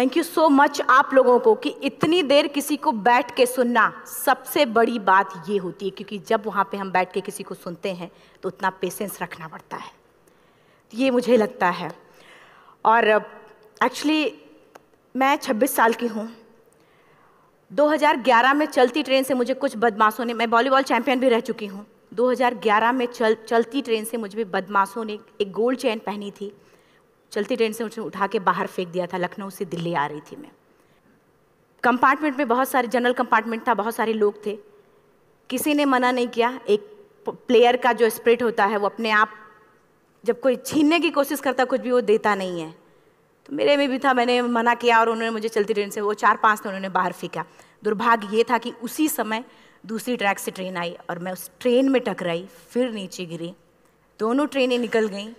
Thank you so much आप लोगों को कि इतनी देर किसी को बैठ के सुनना सबसे बड़ी बात ये होती है, क्योंकि जब वहाँ पे हम बैठ के किसी को सुनते हैं तो उतना पेशेंस रखना पड़ता है, ये मुझे लगता है। और एक्चुअली मैं 26 साल की हूँ। 2011 में चलती ट्रेन से मुझे कुछ बदमाशों ने, मैं वॉलीबॉल चैंपियन भी रह चुकी हूँ, 2011 में चलती ट्रेन से मुझे बदमाशों ने एक गोल्ड चेन पहनी थी, चलती ट्रेन से मुझे उठा के बाहर फेंक दिया था। लखनऊ से दिल्ली आ रही थी मैं। कंपार्टमेंट में बहुत सारे, जनरल कंपार्टमेंट था, बहुत सारे लोग थे, किसी ने मना नहीं किया। एक प्लेयर का जो स्पिरिट होता है वो अपने आप, जब कोई छीनने की कोशिश करता कुछ भी, वो देता नहीं है, तो मेरे में भी था। मैंने मना किया और उन्होंने मुझे चलती ट्रेन से, वो 4-5 थे, उन्होंने बाहर फेंका। दुर्भाग्य ये था कि उसी समय दूसरी ट्रैक से ट्रेन आई और मैं उस ट्रेन में टकराई, फिर नीचे गिरी, दोनों ट्रेनें निकल गईं।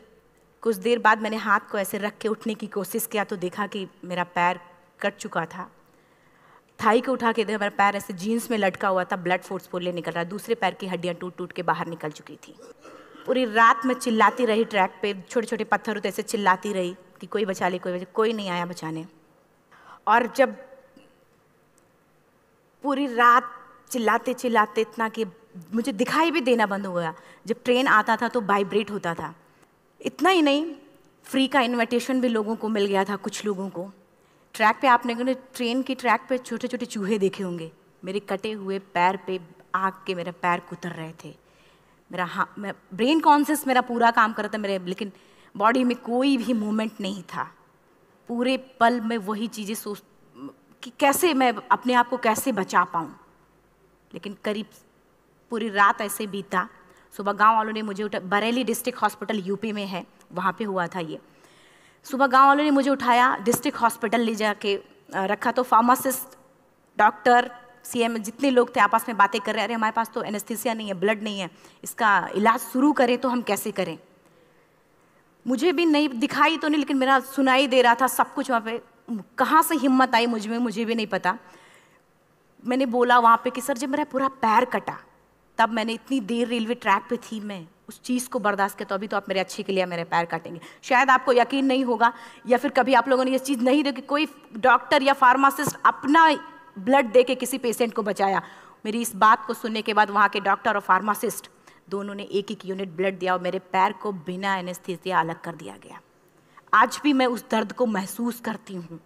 कुछ देर बाद मैंने हाथ को ऐसे रख के उठने की कोशिश किया तो देखा कि मेरा पैर कट चुका था। थाई को उठा के देखा, मेरा पैर ऐसे जीन्स में लटका हुआ था, ब्लड फोर्सफुली निकल रहा, दूसरे पैर की हड्डियाँ टूट टूट के बाहर निकल चुकी थी। पूरी रात मैं चिल्लाती रही ट्रैक पे, छोटे छोटे पत्थर होते ऐसे चिल्लाती रही कि कोई बचा ले, कोई नहीं आया बचाने। और जब पूरी रात चिल्लाते चिल्लाते इतना कि मुझे दिखाई भी देना बंद हो गया, जब ट्रेन आता था तो वाइब्रेट होता था। इतना ही नहीं, फ्री का इनविटेशन भी लोगों को मिल गया था, कुछ लोगों को। ट्रैक पे आपने ट्रेन की ट्रैक पे छोटे छोटे चूहे देखे होंगे, मेरे कटे हुए पैर पे आग के मेरे पैर कुतर रहे थे। मैं ब्रेन कॉन्शियस मेरा पूरा काम कर रहा था मेरे, लेकिन बॉडी में कोई भी मूवमेंट नहीं था। पूरे पल में वही चीज़ें सोच कि कैसे मैं अपने आप को कैसे बचा पाऊँ। लेकिन करीब पूरी रात ऐसे बीता। सुबह गांव वालों ने मुझे बरेली डिस्ट्रिक्ट हॉस्पिटल यूपी में है, वहाँ पे हुआ था ये। सुबह गांव वालों ने मुझे उठाया, डिस्ट्रिक्ट हॉस्पिटल ले जाके रखा, तो फार्मासिस्ट, डॉक्टर, सीएम, जितने लोग थे आपस में बातें कर रहे हैं, अरे हमारे पास तो एनेस्थीसिया नहीं है, ब्लड नहीं है, इसका इलाज शुरू करें तो हम कैसे करें। मुझे भी नहीं दिखाई तो नहीं, लेकिन मेरा सुनाई दे रहा था सब कुछ वहाँ पे। कहाँ से हिम्मत आई मुझ में, मुझे भी नहीं पता। मैंने बोला वहाँ पे कि सर जब मेरा पूरा पैर कटा, तब मैंने इतनी देर रेलवे ट्रैक पे थी, मैं उस चीज़ को बर्दाश्त किया, तो अभी तो आप मेरे अच्छे के लिए मेरे पैर काटेंगे। शायद आपको यकीन नहीं होगा, या फिर कभी आप लोगों ने ये चीज़ नहीं देखी, कोई डॉक्टर या फार्मासिस्ट अपना ब्लड दे के किसी पेशेंट को बचाया। मेरी इस बात को सुनने के बाद वहाँ के डॉक्टर और फार्मासिस्ट दोनों ने 1-1 यूनिट ब्लड दिया और मेरे पैर को बिना एनेस्थीसिया अलग कर दिया गया। आज भी मैं उस दर्द को महसूस करती हूँ,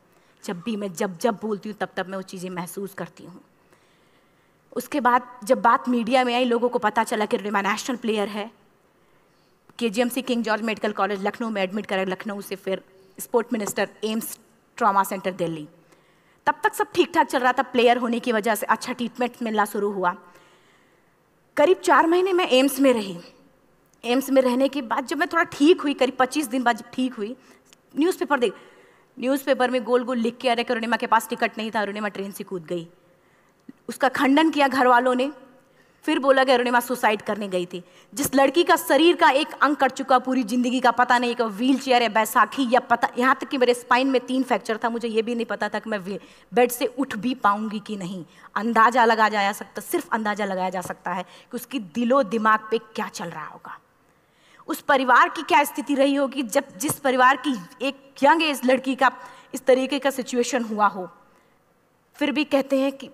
जब भी मैं जब बोलती हूँ तब मैं वो चीज़ें महसूस करती हूँ। उसके बाद जब बात मीडिया में आई, लोगों को पता चला कि रिमा नेशनल प्लेयर है, KGMC king George medical college Lucknow में एडमिट करा, लखनऊ से फिर sport minister, AIIMS trauma centre Delhi. तब तक सब ठीक ठाक चल रहा था, प्लेयर होने की वजह से अच्छा ट्रीटमेंट मिलना शुरू हुआ। करीब 4 महीने मैं एम्स में रही। एम्स में रहने के बाद जब मैं थोड़ा ठीक हुई, करीब 25 दिन बाद जब ठीक हुई, न्यूज़पेपर में गोल गोल लिख के आ रहे कि अरुणिमा के पास टिकट नहीं था, अरुणिमा ट्रेन से कूद गई। उसका खंडन किया घर वालों ने, फिर बोला कि अरुणिमा सुसाइड करने गई थी। जिस लड़की का शरीर का एक अंग कट चुका, पूरी जिंदगी का पता नहीं कि व्हील चेयर है, बैसाखी या पता, यहाँ तक कि मेरे स्पाइन में 3 फ्रैक्चर था, मुझे ये भी नहीं पता था कि मैं बेड से उठ भी पाऊंगी कि नहीं। अंदाजा लगाया जा सकता, सिर्फ अंदाजा लगाया जा सकता है कि उसकी दिलो दिमाग पे क्या चल रहा होगा, उस परिवार की क्या स्थिति रही होगी, जब जिस परिवार की एक यंग एज लड़की का इस तरीके का सिचुएशन हुआ हो। फिर भी कहते हैं कि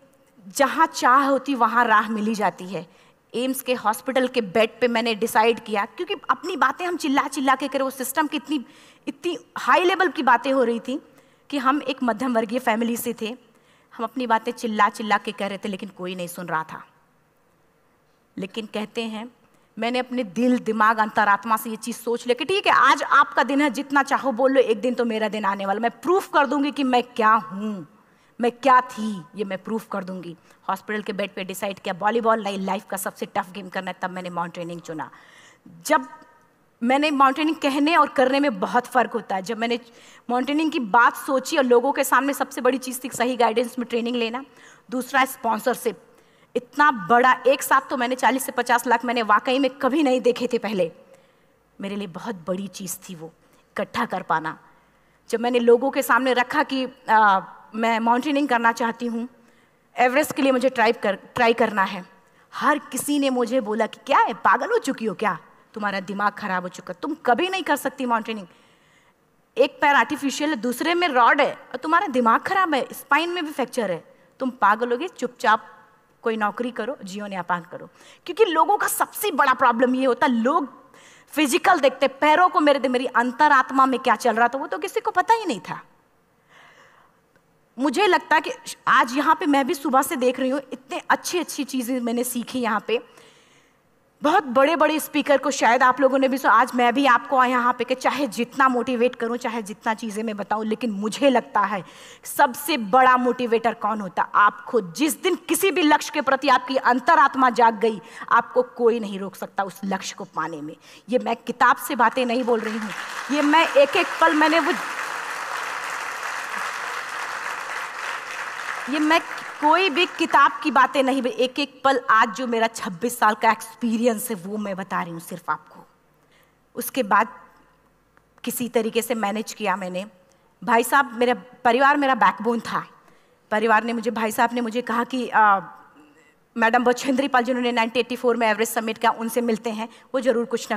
जहाँ चाह होती वहाँ राह मिली जाती है। एम्स के हॉस्पिटल के बेड पे मैंने डिसाइड किया, क्योंकि अपनी बातें हम चिल्ला चिल्ला के करें, वो सिस्टम की इतनी हाई लेवल की बातें हो रही थी कि हम एक मध्यम वर्गीय फैमिली से थे, हम अपनी बातें चिल्ला चिल्ला के कह रहे थे, लेकिन कोई नहीं सुन रहा था। लेकिन कहते हैं मैंने अपने दिल, दिमाग, अंतरात्मा से ये चीज़ सोच लिया कि ठीक है, आज आपका दिन है, जितना चाहो बोल लो, एक दिन तो मेरा दिन आने वाला, मैं प्रूफ कर दूंगी कि मैं क्या हूँ, मैं क्या थी, ये मैं प्रूफ कर दूंगी। हॉस्पिटल के बेड पे डिसाइड किया वॉलीबॉल नहीं, लाइफ का सबसे टफ गेम करना है, तब मैंने माउंटेनिंग चुना। जब मैंने माउंटेनिंग कहने और करने में बहुत फ़र्क होता है। जब मैंने माउंटेनिंग की बात सोची और लोगों के सामने, सबसे बड़ी चीज़ थी सही गाइडेंस में ट्रेनिंग लेना, दूसरा स्पॉन्सरशिप। इतना बड़ा एक साथ तो मैंने 40 से 50 लाख मैंने वाकई में कभी नहीं देखे थे पहले। मेरे लिए बहुत बड़ी चीज़ थी वो इकट्ठा कर पाना। जब मैंने लोगों के सामने रखा कि मैं माउंटेनिंग करना चाहती हूँ, एवरेस्ट के लिए मुझे ट्राई करना है, हर किसी ने मुझे बोला कि क्या है, पागल हो चुकी हो क्या, तुम्हारा दिमाग खराब हो चुका, तुम कभी नहीं कर सकती माउंटेनिंग। एक पैर आर्टिफिशियल है, दूसरे में रॉड है, और तुम्हारा दिमाग खराब है, स्पाइन में भी फ्रैक्चर है, तुम पागल होगे, चुपचाप कोई नौकरी करो, जीवन यापन करो। क्योंकि लोगों का सबसे बड़ा प्रॉब्लम ये होता, लोग फिजिकल देखते, पैरों को मेरी अंतरात्मा में क्या चल रहा था वो तो किसी को पता ही नहीं था। मुझे लगता है कि आज यहाँ पे मैं भी सुबह से देख रही हूँ, इतने अच्छी अच्छी चीज़ें मैंने सीखी यहाँ पे, बहुत बड़े बड़े स्पीकर को शायद आप लोगों ने भी सुना। आज मैं भी आपको यहाँ पे कि चाहे जितना मोटिवेट करूँ, चाहे जितना चीज़ें मैं बताऊँ, लेकिन मुझे लगता है सबसे बड़ा मोटिवेटर कौन होता, आप खुद। जिस दिन किसी भी लक्ष्य के प्रति आपकी अंतरात्मा जाग गई, आपको कोई नहीं रोक सकता उस लक्ष्य को पाने में। ये मैं किताब से बातें नहीं बोल रही हूँ, ये मैं एक एक पल मैंने मैं कोई भी किताब की बातें नहीं, एक एक पल आज जो मेरा 26 साल का एक्सपीरियंस है वो मैं बता रही हूँ सिर्फ आपको। उसके बाद किसी तरीके से मैनेज किया मैंने। भाई साहब, मेरा परिवार मेरा बैकबोन था। परिवार ने मुझे, भाई साहब ने मुझे कहा कि मैडम बछेंद्री पाल जिन्होंने 1984 में एवरेस्ट समिट किया, उनसे मिलते हैं, वो जरूर कुछ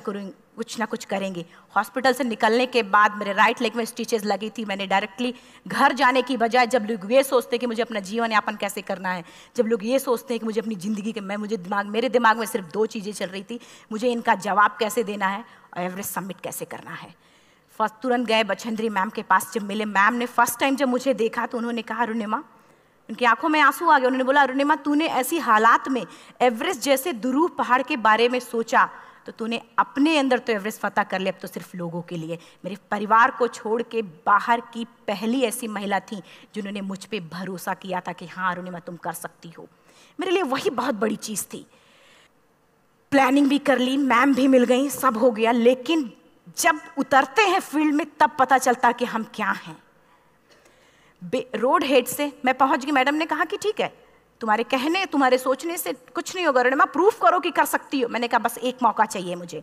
ना कुछ करेंगे। हॉस्पिटल से निकलने के बाद मेरे राइट लेग में स्टिचेस लगी थी। मैंने डायरेक्टली घर जाने की बजाय, जब लोग ये सोचते हैं कि मुझे अपना जीवन यापन कैसे करना है, जब लोग ये सोचते हैं कि मुझे अपनी ज़िंदगी के मेरे दिमाग में सिर्फ 2 चीज़ें चल रही थी, मुझे इनका जवाब कैसे देना है और एवरेस्ट समिट कैसे करना है। फर्स्ट तुरंत गए बछेंद्री मैम के पास। जब मिले, मैम ने फर्स्ट टाइम जब मुझे देखा तो उन्होंने कहा, अरुणिमा, उनकी आंखों में आंसू आ गए। उन्होंने बोला, अरुणिमा, तूने ऐसी हालात में एवरेस्ट जैसे दुरूह पहाड़ के बारे में सोचा तो तूने अपने अंदर तो एवरेस्ट फतह कर लिया, अब तो सिर्फ लोगों के लिए। मेरे परिवार को छोड़ के बाहर की पहली ऐसी महिला थी जिन्होंने मुझ पे भरोसा किया था कि हाँ अरुणिमा, तुम कर सकती हो। मेरे लिए वही बहुत बड़ी चीज़ थी। प्लानिंग भी कर ली, मैम भी मिल गई, सब हो गया। लेकिन जब उतरते हैं फील्ड में तब पता चलता कि हम क्या हैं। रोड हेड से मैं पहुंच गई। मैडम ने कहा कि ठीक है, तुम्हारे कहने, तुम्हारे सोचने से कुछ नहीं होगा अरुणिमा, प्रूफ करो कि कर सकती हो। मैंने कहा बस एक मौका चाहिए मुझे।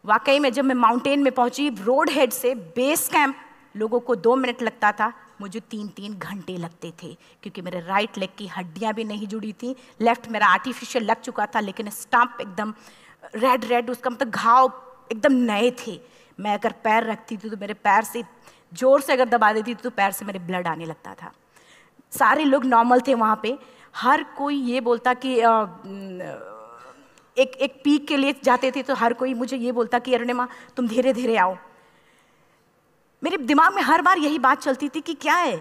वाकई में जब मैं माउंटेन में पहुंची, रोड हेड से बेस कैंप लोगों को 2 मिनट लगता था, मुझे 3-3 घंटे लगते थे, क्योंकि मेरे राइट लेग की हड्डियां भी नहीं जुड़ी थी। लेफ्ट मेरा आर्टिफिशियल लग चुका था, लेकिन स्टंप एकदम रेड, उसका मतलब घाव एकदम नए थे। मैं अगर पैर रखती थी तो मेरे पैर से जोर से अगर दबा देती तो पैर से मेरे ब्लड आने लगता था। सारे लोग नॉर्मल थे वहाँ पे। हर कोई ये बोलता कि एक पीक के लिए जाते थे तो हर कोई मुझे ये बोलता कि अरुणिमा, तुम धीरे धीरे आओ। मेरे दिमाग में हर बार यही बात चलती थी कि क्या है,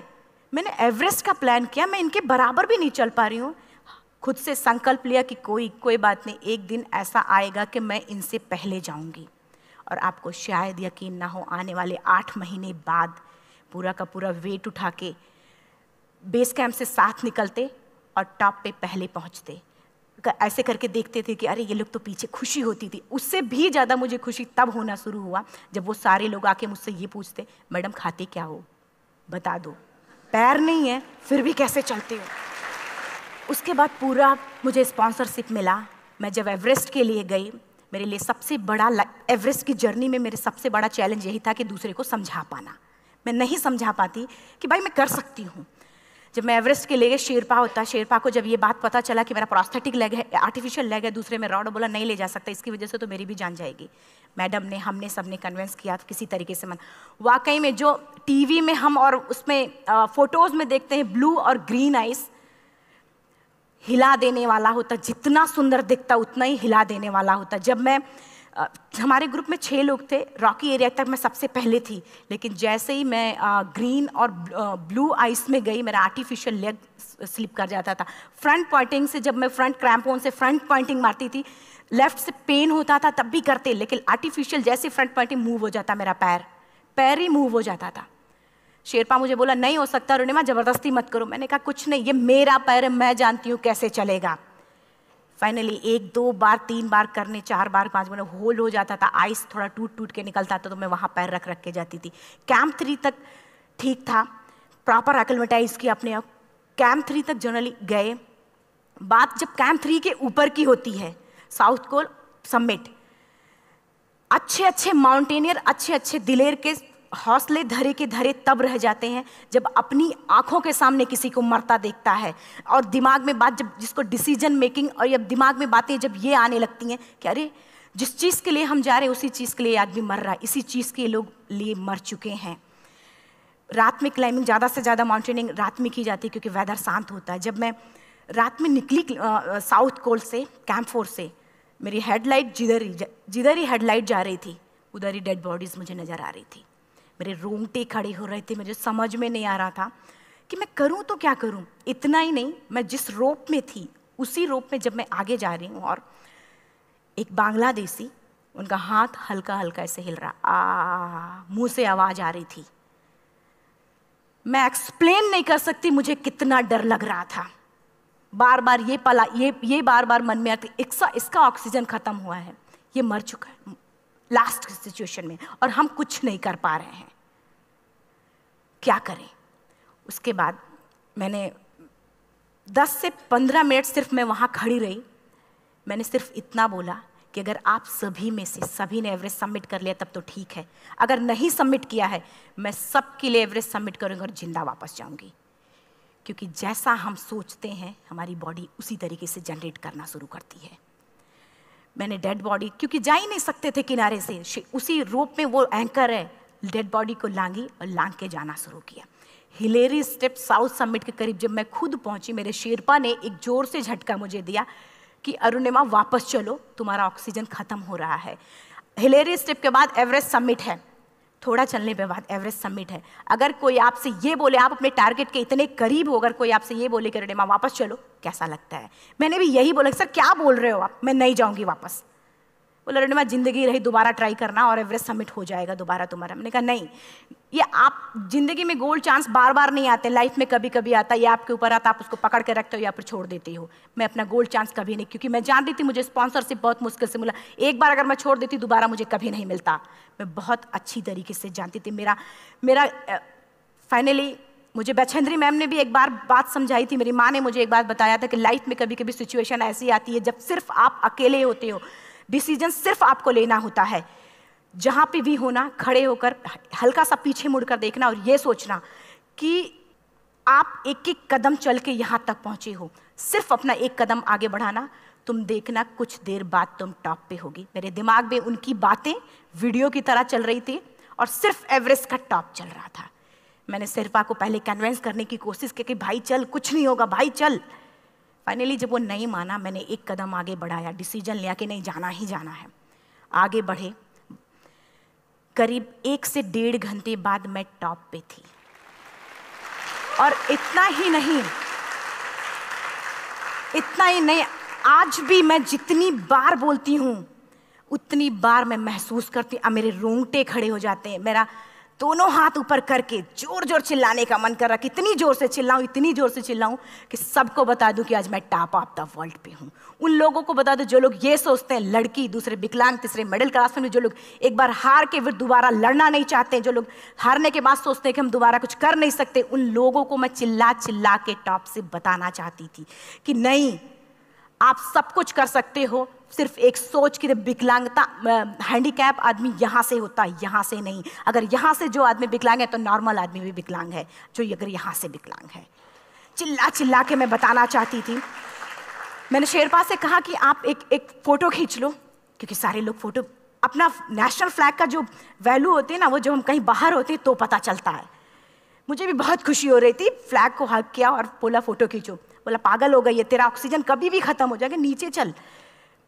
मैंने एवरेस्ट का प्लान किया, मैं इनके बराबर भी नहीं चल पा रही हूँ। खुद से संकल्प लिया कि कोई बात नहीं, एक दिन ऐसा आएगा कि मैं इनसे पहले जाऊँगी। और आपको शायद यकीन ना हो, आने वाले 8 महीने बाद पूरा का पूरा वेट उठा के बेस कैंप से साथ निकलते और टॉप पे पहले पहुंचते। ऐसे करके देखते थे कि अरे ये लोग तो पीछे। खुशी होती थी। उससे भी ज़्यादा मुझे खुशी तब होना शुरू हुआ जब वो सारे लोग आके मुझसे ये पूछते, मैडम खाते क्या हो, बता दो। पैर नहीं है फिर भी कैसे चलते हो। उसके बाद पूरा मुझे स्पॉन्सरशिप मिला। मैं जब एवरेस्ट के लिए गई, मेरे लिए सबसे बड़ा, एवरेस्ट की जर्नी में मेरे सबसे बड़ा चैलेंज यही था कि दूसरे को समझा पाना। मैं नहीं समझा पाती कि भाई मैं कर सकती हूँ। जब मैं एवरेस्ट के लिए, शेरपा को जब ये बात पता चला कि मेरा प्रोस्थेटिक लेग है, आर्टिफिशियल लेग है, दूसरे में रॉड, बोला नहीं ले जा सकता, इसकी वजह से तो मेरी भी जान जाएगी। मैडम ने, हमने सबने कन्विंस किया तो किसी तरीके से मन। वाकई में जो टीवी में हम और उसमें फोटोज़ में देखते हैं ब्लू और ग्रीन आइस, हिला देने वाला होता। जितना सुंदर दिखता उतना ही हिला देने वाला होता। जब मैं, हमारे ग्रुप में 6 लोग थे, रॉकी एरिया तक मैं सबसे पहले थी, लेकिन जैसे ही मैं ग्रीन और ब्लू आइस में गई, मेरा आर्टिफिशियल लेग स्लिप कर जाता था। फ्रंट पॉइंटिंग से, जब मैं फ्रंट क्रैम्पोन से फ्रंट पॉइंटिंग मारती थी, लेफ्ट से पेन होता था तब भी करते, लेकिन आर्टिफिशियल जैसे फ्रंट पॉइंटिंग मूव हो जाता, मेरा पैर ही मूव हो जाता था। शेरपा मुझे बोला नहीं हो सकता अरुणिमा, जबरदस्ती मत करो। मैंने कहा कुछ नहीं, ये मेरा पैर है, मैं जानती हूँ कैसे चलेगा। फाइनली 1, 2 बार, 3 बार करने, 4 बार, 5 बार होल हो जाता था। आइस थोड़ा टूट के निकलता था तो मैं वहाँ पैर रख के जाती थी। कैंप 3 तक ठीक था, प्रॉपर एक्लेमेटाइज किया अपने आप। कैंप 3 तक जनरली गए। बात जब कैंप 3 के ऊपर की होती है, साउथ कोल समिट, अच्छे माउंटेनियर, अच्छे दिलेर के हौसले धरे के धरे तब रह जाते हैं जब अपनी आंखों के सामने किसी को मरता देखता है और दिमाग में बात, जब जिसको डिसीजन मेकिंग, और जब दिमाग में बातें जब ये आने लगती हैं कि अरे जिस चीज़ के लिए हम जा रहे हैं उसी चीज़ के लिए आदमी मर रहा है, इसी चीज़ के लोग लिए मर चुके हैं। रात में क्लाइंबिंग, ज़्यादा से ज़्यादा माउंटेनिंग रात में की जाती है क्योंकि वेदर शांत होता है। जब मैं रात में निकली साउथ कोल से, कैंप 4 से, मेरी हेडलाइट जिधर ही हेडलाइट जा रही थी उधर ही डेड बॉडीज़ मुझे नज़र आ रही थी। मेरे रोंगटे खड़े हो रहे थे, मुझे समझ में नहीं आ रहा था कि मैं करूं तो क्या करूं। इतना ही नहीं, मैं जिस रोप में थी उसी रोप में जब मैं आगे जा रही हूं और एक बांग्लादेशी, उनका हाथ हल्का हल्का ऐसे हिल रहा, मुंह से आवाज़ आ रही थी। मैं एक्सप्लेन नहीं कर सकती मुझे कितना डर लग रहा था। बार बार ये बार बार मन में आती, इसका ऑक्सीजन खत्म हुआ है, ये मर चुका है लास्ट सिचुएशन में, और हम कुछ नहीं कर पा रहे हैं, क्या करें। उसके बाद मैंने 10 से 15 मिनट सिर्फ मैं वहाँ खड़ी रही। मैंने सिर्फ इतना बोला कि अगर आप सभी में से सभी ने एवरेस्ट सबमिट कर लिया तब तो ठीक है, अगर नहीं सबमिट किया है मैं सबके लिए एवरेस्ट सबमिट करूँगी और जिंदा वापस जाऊँगी। क्योंकि जैसा हम सोचते हैं हमारी बॉडी उसी तरीके से जनरेट करना शुरू करती है। मैंने डेड बॉडी, क्योंकि जा ही नहीं सकते थे किनारे से, उसी रोप में वो एंकर है, डेड बॉडी को लांगी और लांग के जाना शुरू किया। हिलेरी स्टेप साउथ समिट के करीब जब मैं खुद पहुंची, मेरे शेरपा ने एक जोर से झटका मुझे दिया कि अरुणिमा वापस चलो, तुम्हारा ऑक्सीजन खत्म हो रहा है। हिलेरी स्टेप के बाद एवरेस्ट समिट है, थोड़ा चलने के बाद एवरेस्ट समिट है। अगर कोई आपसे ये बोले, आप अपने टारगेट के इतने करीब हो, अगर कोई आपसे ये बोले कि अरुणिमा वापस चलो, कैसा लगता है? मैंने भी यही बोला, सर क्या बोल रहे हो आप, मैं नहीं जाऊंगी वापस। बोला अरुणिमा जिंदगी रही, दोबारा ट्राई करना और एवरेस्ट समिट हो जाएगा दोबारा तुम्हारा। मैंने कहा नहीं, ये आप जिंदगी में गोल्ड चांस बार बार नहीं आते, लाइफ में कभी कभी आता है, ये आपके ऊपर आता, आप उसको पकड़ के रखते हो या फिर छोड़ देते हो। मैं अपना गोल्ड चांस कभी नहीं, क्योंकि मैं जानती थी मुझे स्पॉन्सरशिप बहुत मुश्किल से मिला, एक बार अगर मैं छोड़ देती दोबारा मुझे कभी नहीं मिलता। मैं बहुत अच्छी तरीके से जानती थी। मेरा फाइनली मुझे बछेंद्री मैम ने भी एक बार बात समझाई थी, मेरी माँ ने मुझे एक बात बताया था कि लाइफ में कभी कभी सिचुएशन ऐसी आती है जब सिर्फ आप अकेले होते हो, डिसीजन सिर्फ आपको लेना होता है। जहाँ पे भी होना, खड़े होकर हल्का सा पीछे मुड़कर देखना और ये सोचना कि आप एक एक कदम चल के यहाँ तक पहुँचे हो, सिर्फ अपना एक कदम आगे बढ़ाना, तुम देखना कुछ देर बाद तुम टॉप पे होगी। मेरे दिमाग में उनकी बातें वीडियो की तरह चल रही थी और सिर्फ एवरेस्ट का टॉप चल रहा था। मैंने शेरपा को पहले कन्विंस करने की कोशिश की कि भाई चल, कुछ नहीं होगा भाई चल। फाइनली जब वो नहीं माना, मैंने एक कदम आगे बढ़ाया, डिसीजन लिया कि नहीं, जाना ही जाना है। आगे बढ़े, करीब 1 से 1.5 घंटे बाद मैं टॉप पे थी। और इतना ही नहीं, आज भी मैं जितनी बार बोलती हूँ उतनी बार मैं महसूस करती हूँ, मेरे रोंगटे खड़े हो जाते हैं, मेरा दोनों हाथ ऊपर करके जोर जोर चिल्लाने का मन कर रहा, कितनी जोर से चिल्लाऊं कि सबको बता दूं कि आज मैं टॉप ऑफ द वर्ल्ड पे हूं। उन लोगों को बता दूं जो लोग ये सोचते हैं, लड़की, दूसरे विकलांग, तीसरे मिडिल क्लास में, जो लोग एक बार हार के फिर दोबारा लड़ना नहीं चाहते, जो लोग हारने के बाद सोचते हैं कि हम दोबारा कुछ कर नहीं सकते, उन लोगों को मैं चिल्ला चिल्ला के टॉप से बताना चाहती थी कि नहीं, आप सब कुछ कर सकते हो। सिर्फ एक सोच की विकलांगता, हैंडीकैप आदमी यहाँ से होता है, यहाँ से नहीं। अगर यहाँ से जो आदमी विकलांग है तो नॉर्मल आदमी भी विकलांग है, जो अगर यहाँ से विकलांग है। चिल्ला चिल्ला के मैं बताना चाहती थी। मैंने शेरपा से कहा कि आप एक फोटो खींच लो, क्योंकि सारे लोग फोटो, अपना नेशनल फ्लैग का जो वैल्यू होती है ना, वो जो हम कहीं बाहर होते हैं तो पता चलता है। मुझे भी बहुत खुशी हो रही थी, फ्लैग को हग किया और बोला फोटो खींचो। बोला पागल हो गई है, तेरा ऑक्सीजन कभी भी खत्म हो जाएगा, नीचे चल।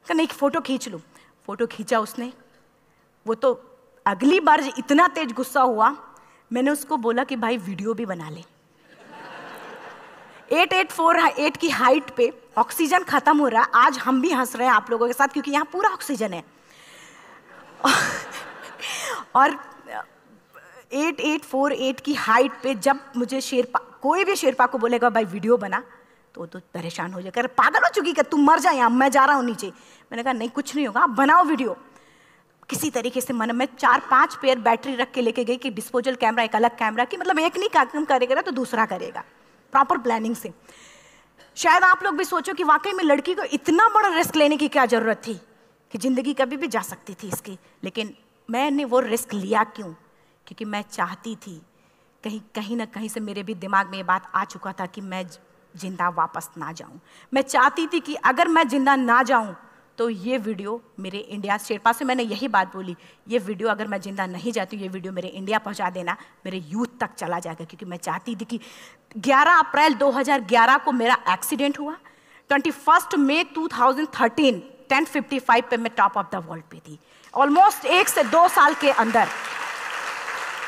कहा नहीं, फोटो खींच लो। फोटो खींचा उसने। वो तो अगली बार इतना तेज गुस्सा हुआ, मैंने उसको बोला कि भाई वीडियो भी बना ले। 8848 की हाइट पे ऑक्सीजन खत्म हो रहा है, आज हम भी हंस रहे हैं आप लोगों के साथ क्योंकि यहाँ पूरा ऑक्सीजन है। और 8848 की हाइट पे जब मुझे शेरपा, कोई भी शेरपा को बोलेगा भाई वीडियो बना, तो परेशान हो जाएगा, पागल हो चुकी, कि तुम मर जाए, यहाँ मैं जा रहा हूँ नीचे। मैंने कहा नहीं, कुछ नहीं होगा, आप बनाओ वीडियो। किसी तरीके से मैं 4-5 पेयर बैटरी रख के लेके गई कि डिस्पोजल कैमरा, एक अलग कैमरा, कि मतलब एक नहीं काम करेगा तो दूसरा करेगा, प्रॉपर प्लानिंग से। शायद आप लोग भी सोचो कि वाकई में लड़की को इतना बड़ा रिस्क लेने की क्या जरूरत थी, कि जिंदगी कभी भी जा सकती थी इसकी। लेकिन मैंने वो रिस्क लिया क्यों? क्योंकि मैं चाहती थी, कहीं ना कहीं से मेरे भी दिमाग में ये बात आ चुका था कि मैं जिंदा वापस ना जाऊं। मैं चाहती थी कि अगर मैं जिंदा ना जाऊं तो ये वीडियो मेरे इंडिया शेरपा से मैंने यही बात बोली, ये वीडियो अगर मैं जिंदा नहीं जाती हूँ, ये वीडियो मेरे इंडिया पहुँचा देना, मेरे यूथ तक चला जाएगा। क्योंकि मैं चाहती थी कि 11 अप्रैल 2011 को मेरा एक्सीडेंट हुआ, 21 मई 2013 10:55 पे मैं टॉप ऑफ द वर्ल्ड पे थी। ऑलमोस्ट 1 से 2 साल के अंदर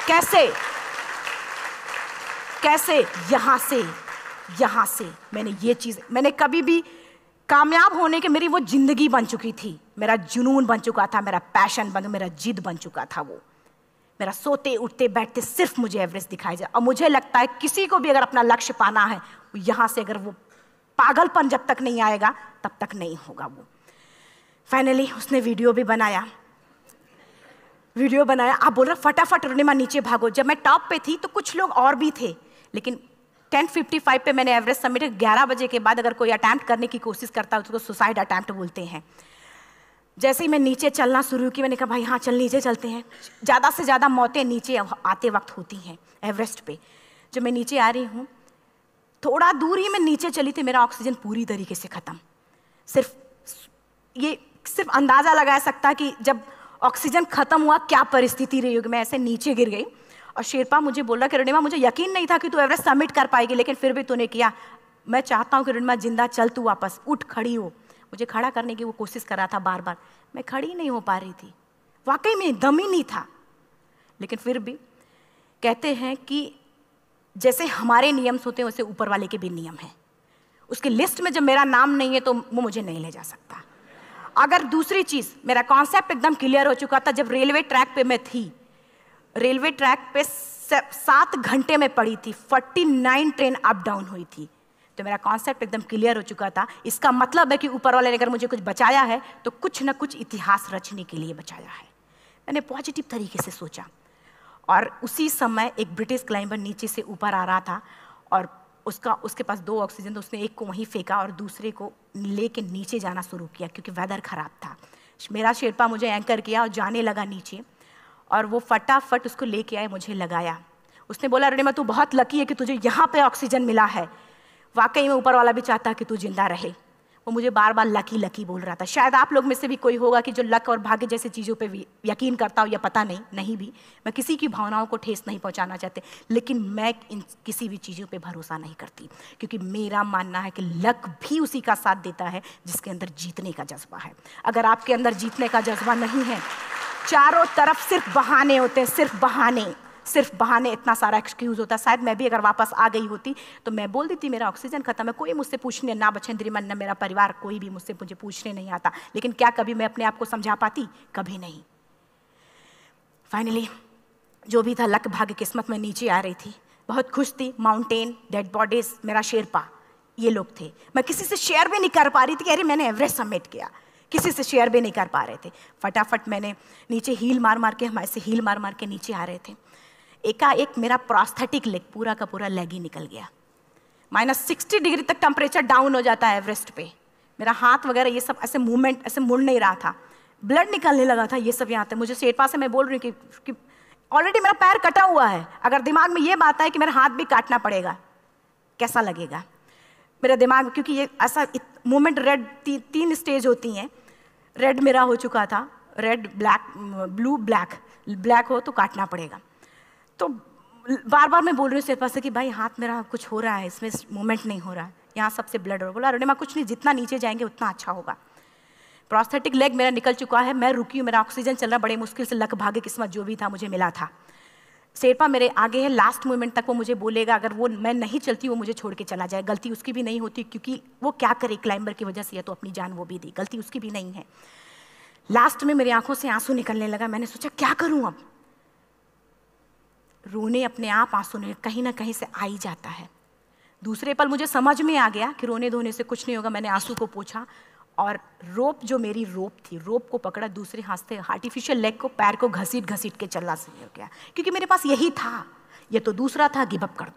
कैसे यहाँ से मैंने ये चीज़, मैंने कभी भी कामयाब होने के, मेरी वो जिंदगी बन चुकी थी, मेरा जुनून बन चुका था, मेरा पैशन मेरा जिद बन चुका था। वो मेरा सोते उठते बैठते सिर्फ मुझे एवरेस्ट दिखाई जाए। और मुझे लगता है किसी को भी अगर अपना लक्ष्य पाना है, यहाँ से अगर वो पागलपन जब तक नहीं आएगा तब तक नहीं होगा। वो फाइनली उसने वीडियो बनाया। आप बोल रहे फटाफट रोनिमा नीचे भागो। जब मैं टॉप पे थी तो कुछ लोग और भी थे, लेकिन 10:55 पे मैंने एवरेस्ट समिट, 11 बजे के बाद अगर कोई अटैम्प्ट करने की कोशिश करता है उसको सुसाइड अटैम्प्ट बोलते हैं। जैसे ही मैं नीचे चलना शुरू की, मैंने कहा भाई हाँ चल नीचे चलते हैं। ज़्यादा से ज़्यादा मौतें नीचे आते वक्त होती हैं एवरेस्ट पे। जब मैं नीचे आ रही हूँ, थोड़ा दूर ही मैं नीचे चली थी, मेरा ऑक्सीजन पूरी तरीके से ख़त्म। सिर्फ अंदाज़ा लगाया सकता कि जब ऑक्सीजन ख़त्म हुआ क्या परिस्थिति रही होगी। मैं ऐसे नीचे गिर गई और शेरपा मुझे बोल रहा कि रोनिमा मुझे यकीन नहीं था कि तू एवरेस्ट समिट कर पाएगी, लेकिन फिर भी तूने किया। मैं चाहता हूँ कि रोनिमा जिंदा चल, तू वापस उठ, खड़ी हो। मुझे खड़ा करने की वो कोशिश कर रहा था बार बार, मैं खड़ी नहीं हो पा रही थी, वाकई में दम ही नहीं था। लेकिन फिर भी कहते हैं कि जैसे हमारे नियम होते हैं वैसे ऊपर वाले के भी नियम हैं। उसकी लिस्ट में जब मेरा नाम नहीं है तो वो मुझे नहीं ले जा सकता। अगर दूसरी चीज़, मेरा कॉन्सेप्ट एकदम क्लियर हो चुका था। जब रेलवे ट्रैक पे मैं थी, रेलवे ट्रैक पे 7 घंटे में पड़ी थी, 49 ट्रेन अप डाउन हुई थी, तो मेरा कॉन्सेप्ट एकदम क्लियर हो चुका था। इसका मतलब है कि ऊपर वाले ने अगर मुझे कुछ बचाया है तो कुछ ना कुछ इतिहास रचने के लिए बचाया है। मैंने पॉजिटिव तरीके से सोचा। और उसी समय एक ब्रिटिश क्लाइंबर नीचे से ऊपर आ रहा था और उसके पास 2 ऑक्सीजन, तो उसने एक को वहीं फेंका और दूसरे को लेके नीचे जाना शुरू किया क्योंकि वेदर ख़राब था। मेरा शेरपा मुझे एंकर किया और जाने लगा नीचे, और वो फटाफट उसको लेके आए, मुझे लगाया। उसने बोला रोनिमा तू बहुत लकी है कि तुझे यहाँ पे ऑक्सीजन मिला है, वाकई में ऊपर वाला भी चाहता है कि तू जिंदा रहे। वो मुझे बार बार लकी लकी बोल रहा था। शायद आप लोग में से भी कोई होगा कि जो लक और भाग्य जैसी चीज़ों पे यकीन करता हो, या पता नहीं भी। मैं किसी की भावनाओं को ठेस नहीं पहुंचाना चाहते, लेकिन मैं इन किसी भी चीज़ों पे भरोसा नहीं करती, क्योंकि मेरा मानना है कि लक भी उसी का साथ देता है जिसके अंदर जीतने का जज्बा है। अगर आपके अंदर जीतने का जज्बा नहीं है, चारों तरफ सिर्फ बहाने होते हैं, सिर्फ बहाने, इतना सारा एक्सक्यूज़ होता है। शायद मैं भी अगर वापस आ गई होती तो मैं बोल देती मेरा ऑक्सीजन खत्म है, कोई मुझसे पूछने, ना बछेंद्री मन, ना मेरा परिवार, कोई भी मुझे पूछने नहीं आता। लेकिन क्या कभी मैं अपने आप को समझा पाती? कभी नहीं। फाइनली जो भी था, लक भाग्य किस्मत में नीचे आ रही थी, बहुत खुश थी। माउंटेन, डेड बॉडीज, मेरा शेरपा, ये लोग थे। मैं किसी से शेयर भी नहीं कर पा रही थी कि अरे मैंने एवरेस्ट समिट किया, किसी से शेयर भी नहीं कर पा रहे थे। फटाफट मैंने नीचे हील मार के, हमारे से हील मार के नीचे आ रहे थे। एकाएक मेरा प्रोस्थेटिक लेग, पूरा का पूरा लेग ही निकल गया। -60 डिग्री तक टेम्परेचर डाउन हो जाता है एवरेस्ट पे। मेरा हाथ वगैरह ये सब ऐसे मूवमेंट, ऐसे मुड़ नहीं रहा था, ब्लड निकलने लगा था, ये सब यहाँ पे। मुझे शेरपा से मैं बोल रही हूँ कि ऑलरेडी मेरा पैर कटा हुआ है, अगर दिमाग में ये बात है कि मेरा हाथ भी काटना पड़ेगा, कैसा लगेगा मेरा दिमाग? क्योंकि ये ऐसा मूवमेंट, रेड 3 स्टेज होती हैं। रेड मेरा हो चुका था, रेड, ब्लैक, ब्लू, ब्लैक हो तो काटना पड़ेगा। तो बार बार मैं बोल रही हूँ शेरपा से कि भाई हाथ मेरा कुछ हो रहा है, इसमें मूवमेंट नहीं हो रहा है, यहाँ सबसे ब्लड हो। बोला रोनिमा कुछ नहीं, जितना नीचे जाएंगे उतना अच्छा होगा। प्रोस्थेटिक लेग मेरा निकल चुका है, मैं रुकी हूँ, मेरा ऑक्सीजन चल रहा, बड़े मुश्किल से लक भाग्य किस्मत जो भी था मुझे मिला था। शेरपा मेरे आगे है, लास्ट मोमेंट तक वो मुझे बोलेगा, अगर वो मैं नहीं चलती वो मुझे छोड़ के चला जाए। गलती उसकी भी नहीं होती, क्योंकि वो क्या करे, क्लाइंबर की वजह से या तो अपनी जान वो भी दी, गलती उसकी भी नहीं है। लास्ट में मेरी आंखों से आंसू निकलने लगा। मैंने सोचा क्या करूं अब, रोने अपने आप आंसू ने कहीं ना कहीं से आ ही जाता है। दूसरे पल मुझे समझ में आ गया कि रोने धोने से कुछ नहीं होगा। मैंने आंसू को पोंछा और रोप, जो मेरी रोप थी, रोप को पकड़ा, दूसरे हाथ से आर्टिफिशियल लेग को, पैर को घसीट के चलना शुरू हो गया, क्योंकि मेरे पास यही था। ये तो दूसरा था, गिव अप कर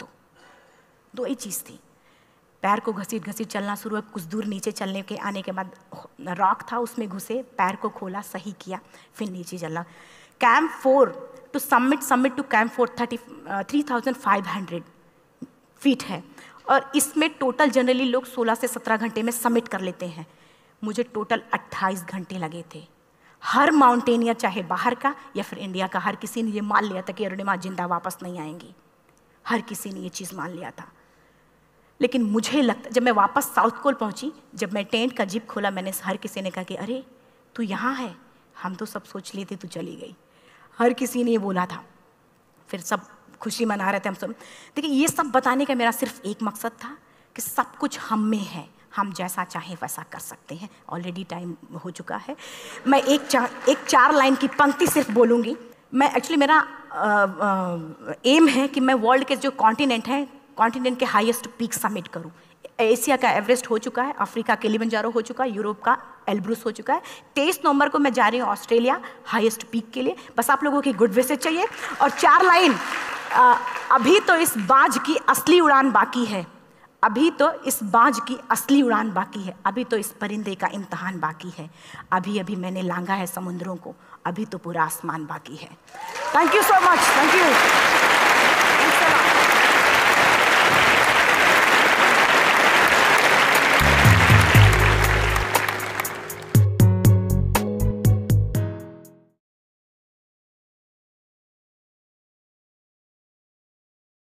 दो ही चीज़ थी। पैर को घसीट चलना शुरू हुआ। कुछ दूर नीचे चलने के आने के बाद रॉक था, उसमें घुसे, पैर को खोला, सही किया, फिर नीचे चलना। Camp 4 to summit to camp 4 3500 feet है, और इसमें टोटल जनरली लोग 16 से 17 घंटे में समिट कर लेते हैं। मुझे टोटल 28 घंटे लगे थे। हर माउंटेनियर, चाहे बाहर का या फिर इंडिया का, हर किसी ने ये मान लिया था कि अरुणिमा जिंदा वापस नहीं आएंगी। हर किसी ने ये चीज़ मान लिया था। लेकिन मुझे लगता, जब मैं वापस साउथ कोल पहुंची, जब मैं टेंट का जिप खोला, मैंने हर किसी ने कहा कि अरे तू यहाँ है, हम तो सब सोच लिए थे तू चली गई। हर किसी ने ये बोला था। फिर सब खुशी मना रहे थे हम सब। देखिए, ये सब बताने का मेरा सिर्फ एक मकसद था कि सब कुछ हम में है, हम जैसा चाहें वैसा कर सकते हैं। ऑलरेडी टाइम हो चुका है। मैं एक चार लाइन की पंक्ति सिर्फ बोलूँगी। मैं एक्चुअली, मेरा एम है कि मैं वर्ल्ड के जो कॉन्टिनेंट हैं, कॉन्टिनेंट के हाईएस्ट पीक समिट करूं। एशिया का एवरेस्ट हो चुका है, अफ्रीका किलिमंजारो हो चुका है, यूरोप का एल्ब्रूस हो चुका है। 23 नवंबर को मैं जा रही हूँ ऑस्ट्रेलिया हाईएस्ट पीक के लिए। बस आप लोगों की गुड विशेस चाहिए। और 4 लाइन, अभी तो इस बाज की असली उड़ान बाकी है, अभी तो इस बाज की असली उड़ान बाकी है, अभी तो इस परिंदे का इम्तहान बाकी है, अभी अभी मैंने लांघा है समुद्रों को, अभी तो पूरा आसमान बाकी है। Thank you so much. Thank you.